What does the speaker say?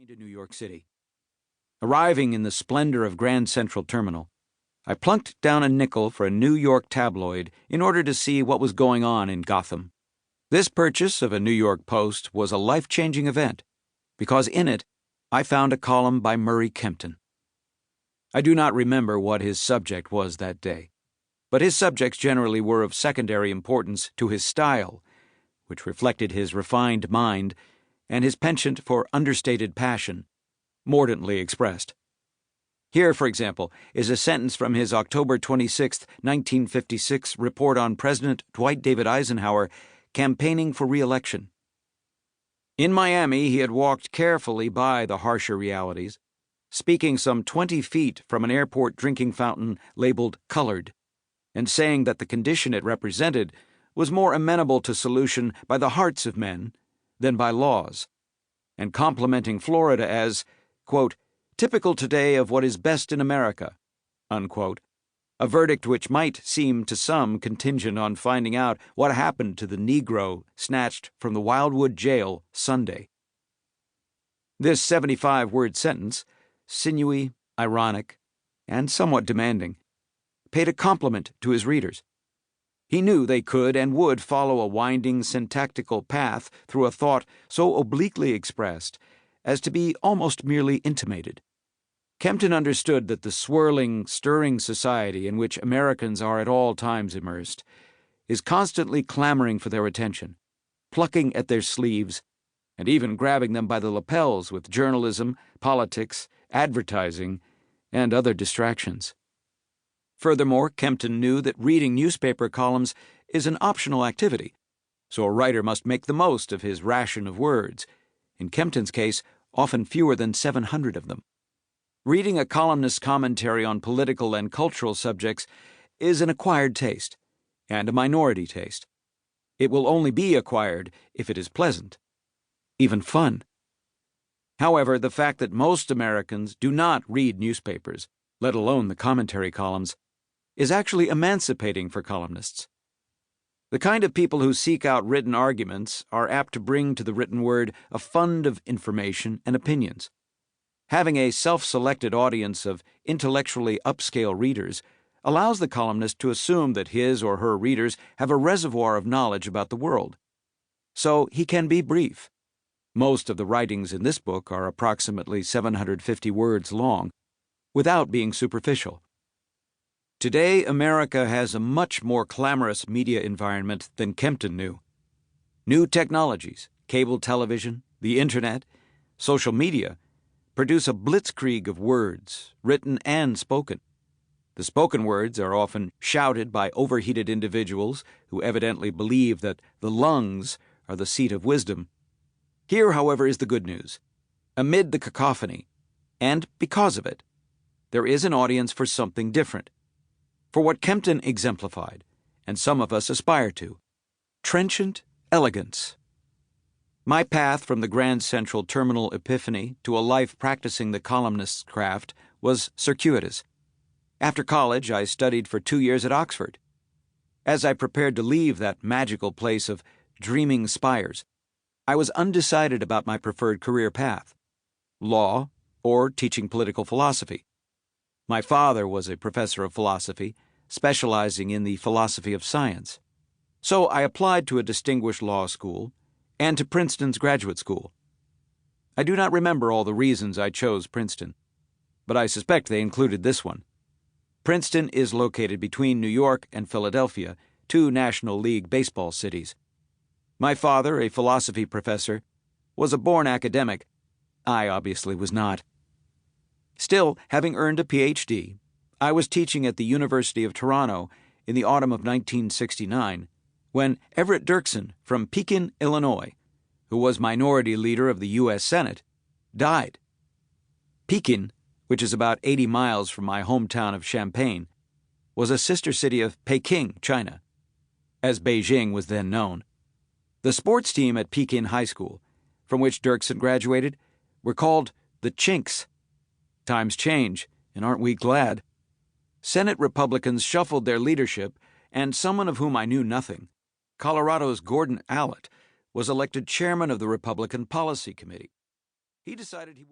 to New York City. Arriving in the splendor of Grand Central Terminal, I plunked down a nickel for a New York tabloid in order to see what was going on in Gotham. This purchase of a New York Post was a life-changing event, because in it I found a column by Murray Kempton. I do not remember what his subject was that day, but his subjects generally were of secondary importance to his style, which reflected his refined mind and his penchant for understated passion, mordantly expressed. Here, for example, is a sentence from his October 26, 1956 report on President Dwight David Eisenhower campaigning for re-election. In Miami, he had walked carefully by the harsher realities, speaking some 20 feet from an airport drinking fountain labeled colored, and saying that the condition it represented was more amenable to solution by the hearts of men than by laws, and complimenting Florida as, quote, typical today of what is best in America, unquote, a verdict which might seem to some contingent on finding out what happened to the Negro snatched from the Wildwood jail Sunday. This 75-word sentence, sinewy, ironic, and somewhat demanding, paid a compliment to his readers. He knew they could and would follow a winding syntactical path through a thought so obliquely expressed as to be almost merely intimated. Kempton understood that the swirling, stirring society in which Americans are at all times immersed is constantly clamoring for their attention, plucking at their sleeves, and even grabbing them by the lapels with journalism, politics, advertising, and other distractions. Furthermore, Kempton knew that reading newspaper columns is an optional activity, so a writer must make the most of his ration of words, in Kempton's case, often fewer than 700 of them. Reading a columnist's commentary on political and cultural subjects is an acquired taste, and a minority taste. It will only be acquired if it is pleasant, even fun. However, the fact that most Americans do not read newspapers, let alone the commentary columns, is actually emancipating for columnists. The kind of people who seek out written arguments are apt to bring to the written word a fund of information and opinions. Having a self-selected audience of intellectually upscale readers allows the columnist to assume that his or her readers have a reservoir of knowledge about the world. So he can be brief. Most of the writings in this book are approximately 750 words long, without being superficial. Today, America has a much more clamorous media environment than Kempton knew. New technologies, cable television, the internet, social media, produce a blitzkrieg of words, written and spoken. The spoken words are often shouted by overheated individuals who evidently believe that the lungs are the seat of wisdom. Here, however, is the good news. Amid the cacophony, and because of it, there is an audience for something different, for what Kempton exemplified, and some of us aspire to, trenchant elegance. My path from the Grand Central Terminal epiphany to a life practicing the columnist's craft was circuitous. After college, I studied for 2 years at Oxford. As I prepared to leave that magical place of dreaming spires, I was undecided about my preferred career path: law or teaching political philosophy. My father was a professor of philosophy, specializing in the philosophy of science. So I applied to a distinguished law school and to Princeton's graduate school. I do not remember all the reasons I chose Princeton, but I suspect they included this one. Princeton is located between New York and Philadelphia, two National League baseball cities. My father, a philosophy professor, was a born academic. I obviously was not. Still, having earned a Ph.D., I was teaching at the University of Toronto in the autumn of 1969, when Everett Dirksen from Pekin, Illinois, who was minority leader of the U.S. Senate, died. Pekin, which is about 80 miles from my hometown of Champaign, was a sister city of Peking, China, as Beijing was then known. The sports team at Pekin High School, from which Dirksen graduated, were called the Chinks. Times change, and aren't we glad? Senate Republicans shuffled their leadership, and someone of whom I knew nothing, Colorado's Gordon Allott, was elected chairman of the Republican Policy Committee. He decided he wanted